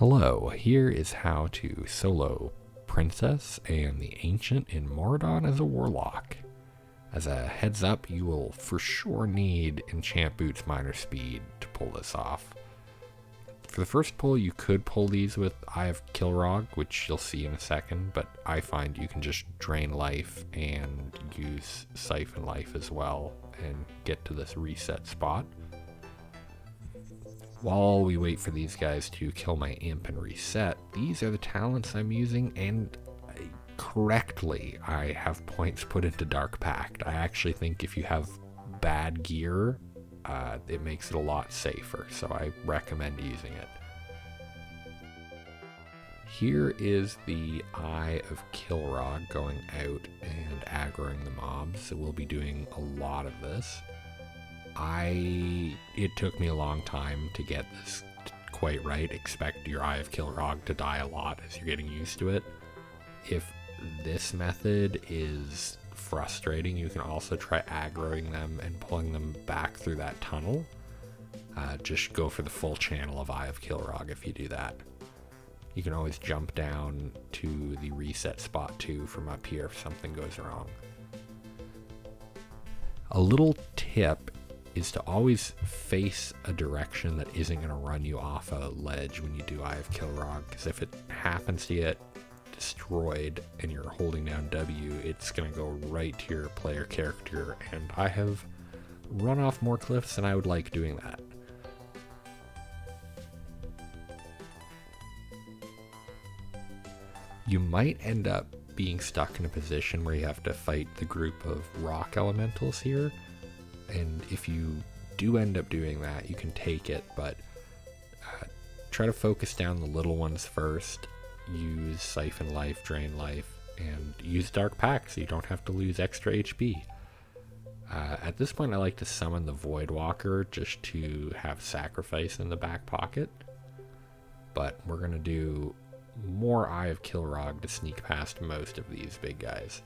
Hello, here is how to solo Princess and the Ancient in Maraudon as a Warlock. As a heads up, you will for sure need Enchant Boots Minor Speed to pull this off. For the first pull, you could pull these with Eye of Kilrog, which you'll see in a second, but I find you can just drain life and use Siphon Life as well and get to this reset spot. While we wait for these guys to kill my imp and reset, these are the talents I'm using, and correctly I have points put into Dark Pact. I actually think if you have bad gear, it makes it a lot safer, so I recommend using it. Here is the Eye of Kilrog going out and aggroing the mobs, so we'll be doing a lot of this. It took me a long time to get this quite right. Expect your Eye of Kilrog to die a lot as you're getting used to it. If this method is frustrating, you can also try aggroing them and pulling them back through that tunnel. Just go for the full channel of Eye of Kilrog if you do that. You can always jump down to the reset spot too from up here if something goes wrong. A little tip is to always face a direction that isn't going to run you off a ledge when you do Eye of Kilrog, because if it happens to get destroyed and you're holding down W, it's going to go right to your player character, and I have run off more cliffs than I would like doing that. You might end up being stuck in a position where you have to fight the group of rock elementals here, and if you do end up doing that, you can take it, but try to focus down the little ones first. Use Siphon Life, Drain Life, and use Dark Pact so you don't have to lose extra HP. At this point, I like to summon the Void Walker just to have Sacrifice in the back pocket, but we're going to do more Eye of Kilrog to sneak past most of these big guys.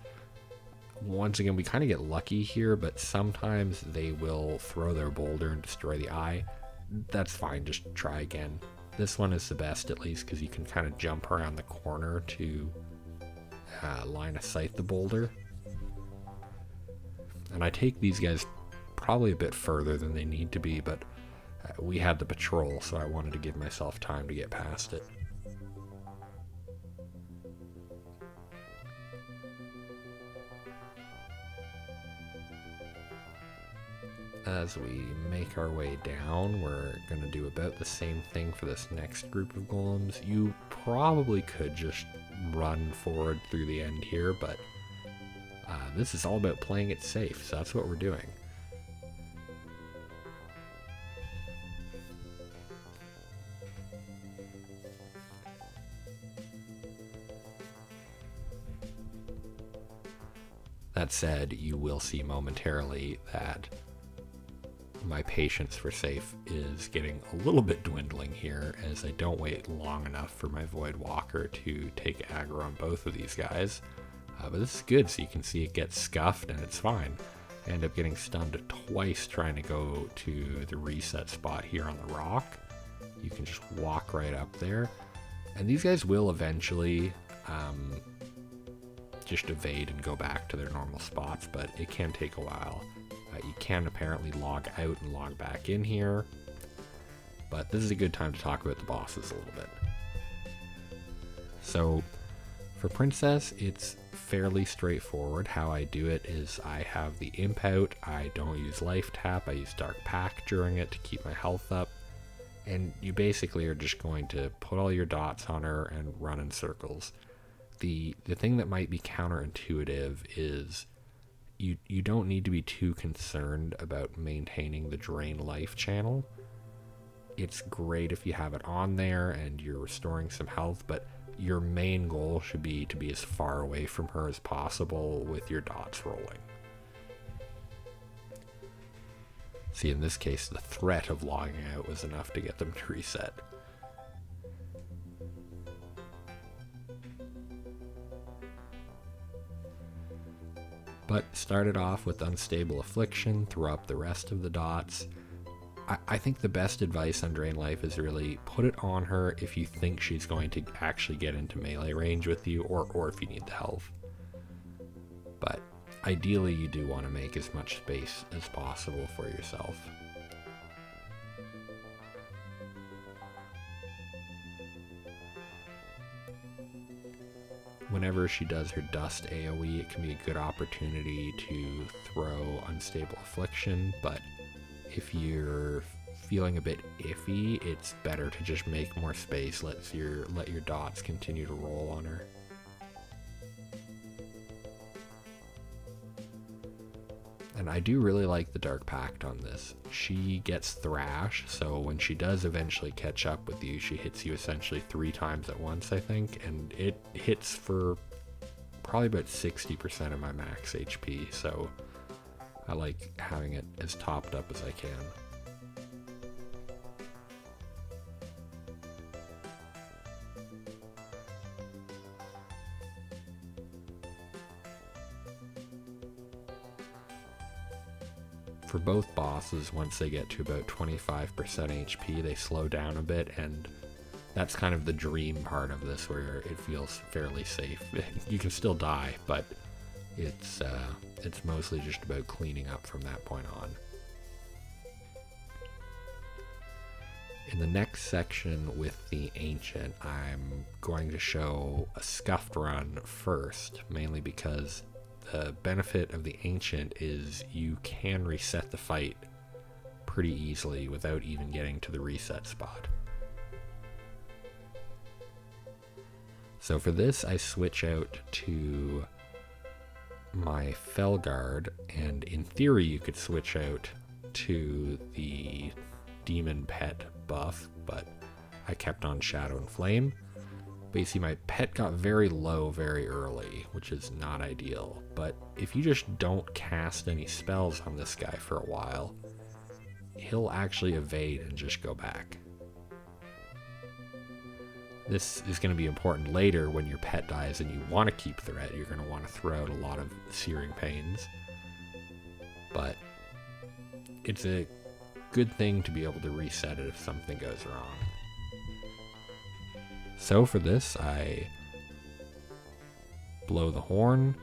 Once again, we kind of get lucky here, but sometimes they will throw their boulder and destroy the eye. That's fine, just try again. This one is the best, at least, because you can kind of jump around the corner to line of sight the boulder. And I take these guys probably a bit further than they need to be, but we had the patrol, so I wanted to give myself time to get past it. As we make our way down, we're going to do about the same thing for this next group of golems. You probably could just run forward through the end here, but this is all about playing it safe, so that's what we're doing. That said, you will see momentarily that my patience for safe is getting a little bit dwindling here, as I don't wait long enough for my Void Walker to take aggro on both of these guys. But this is good, so you can see it gets scuffed and it's fine. I end up getting stunned twice trying to go to the reset spot here on the rock. You can just walk right up there, and these guys will eventually just evade and go back to their normal spots, but it can take a while. You can apparently log out and log back in here, but this is a good time to talk about the bosses a little bit. So for Princess, it's fairly straightforward. How I do it is I have the imp out, I don't use life tap, I use Dark Pact during it to keep my health up, and you basically are just going to put all your dots on her and run in circles. The thing that might be counterintuitive is you don't need to be too concerned about maintaining the drain life channel. It's great if you have it on there and you're restoring some health, but your main goal should be to be as far away from her as possible with your dots rolling. See, in this case, the threat of logging out was enough to get them to reset. But started off with Unstable Affliction, throw up the rest of the dots. I think the best advice on Drain Life is really put it on her if you think she's going to actually get into melee range with you, or if you need the health. But ideally you do want to make as much space as possible for yourself. Whenever she does her Dust AoE, it can be a good opportunity to throw Unstable Affliction, but if you're feeling a bit iffy, it's better to just make more space, let your dots continue to roll on her. And I do really like the Dark Pact on this. She gets Thrash, so when she does eventually catch up with you, she hits you essentially 3 times at once, I think, and it hits for probably about 60% of my max HP, so I like having it as topped up as I can. For both bosses, once they get to about 25% HP, they slow down a bit, and that's kind of the dream part of this, where it feels fairly safe. You can still die, but it's mostly just about cleaning up from that point on. In the next section with the Ancient, I'm going to show a Scuffed run first, mainly because the benefit of the Ancient is you can reset the fight pretty easily without even getting to the reset spot. So for this, I switch out to my Felguard, and in theory you could switch out to the Demon Pet buff, but I kept on Shadow and Flame. But you see, my pet got very low very early, which is not ideal. But if you just don't cast any spells on this guy for a while, he'll actually evade and just go back. This is going to be important later when your pet dies and you want to keep Threat. You're going to want to throw out a lot of Searing Pains. But it's a good thing to be able to reset it if something goes wrong. So for this, I blow the horn,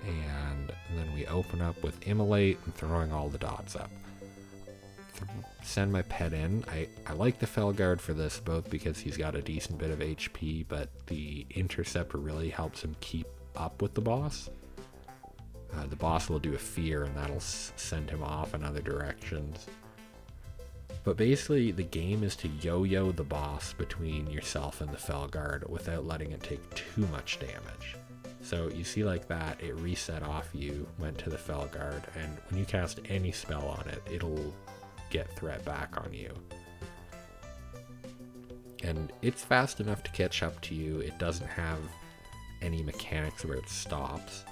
and then we open up with Immolate and throwing all the dots up. Send my pet in. I like the Felguard for this, both because he's got a decent bit of HP, but the Interceptor really helps him keep up with the boss. The boss will do a Fear, and that'll send him off in other directions. But basically, the game is to yo-yo the boss between yourself and the Felguard without letting it take too much damage. So you see like that, it reset off you, went to the Felguard, and when you cast any spell on it, it'll get threat back on you. And it's fast enough to catch up to you. It doesn't have any mechanics where it stops.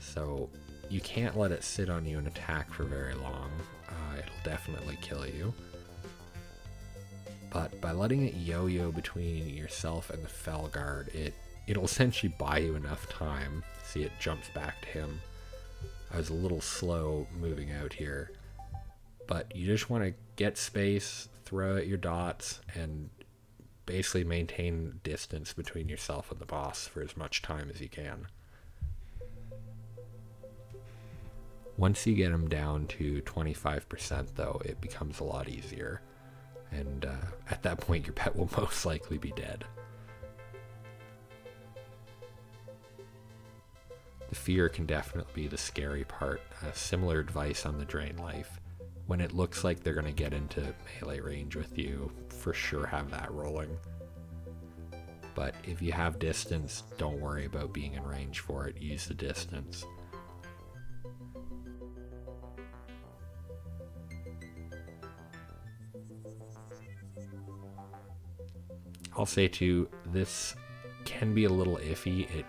So you can't let it sit on you and attack for very long. It'll definitely kill you. But by letting it yo-yo between yourself and the Felguard, it'll essentially buy you enough time. See, it jumps back to him. I was a little slow moving out here. But you just want to get space, throw out your dots, and basically maintain distance between yourself and the boss for as much time as you can. Once you get him down to 25% though, it becomes a lot easier. And at that point, your pet will most likely be dead. The Fear can definitely be the scary part. Similar advice on the Drain Life. When it looks like they're going to get into melee range with you, for sure have that rolling. But if you have distance, don't worry about being in range for it. Use the distance. I'll say too, this can be a little iffy. It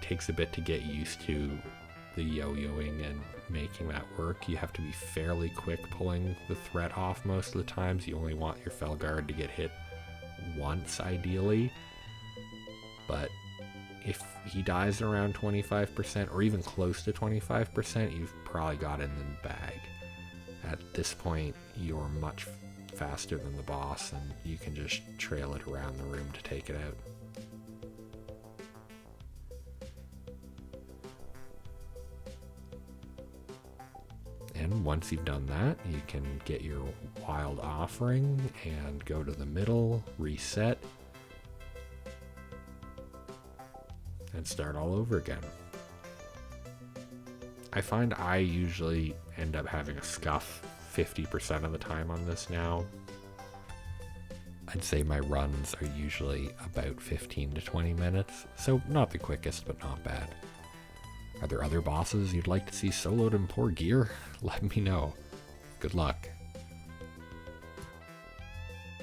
takes a bit to get used to the yo-yoing and making that work. You have to be fairly quick pulling the threat off most of the times. You only want your Felguard to get hit once ideally. But if he dies around 25% or even close to 25%, you've probably got it in the bag. At this point, you're much faster than the boss, and you can just trail it around the room to take it out. And once you've done that, you can get your wild offering and go to the middle, reset, and start all over again. I find I usually end up having a scuff 50% of the time on this now. I'd say my runs are usually about 15 to 20 minutes, so not the quickest, but not bad. Are there other bosses you'd like to see soloed in poor gear? Let me know. Good luck.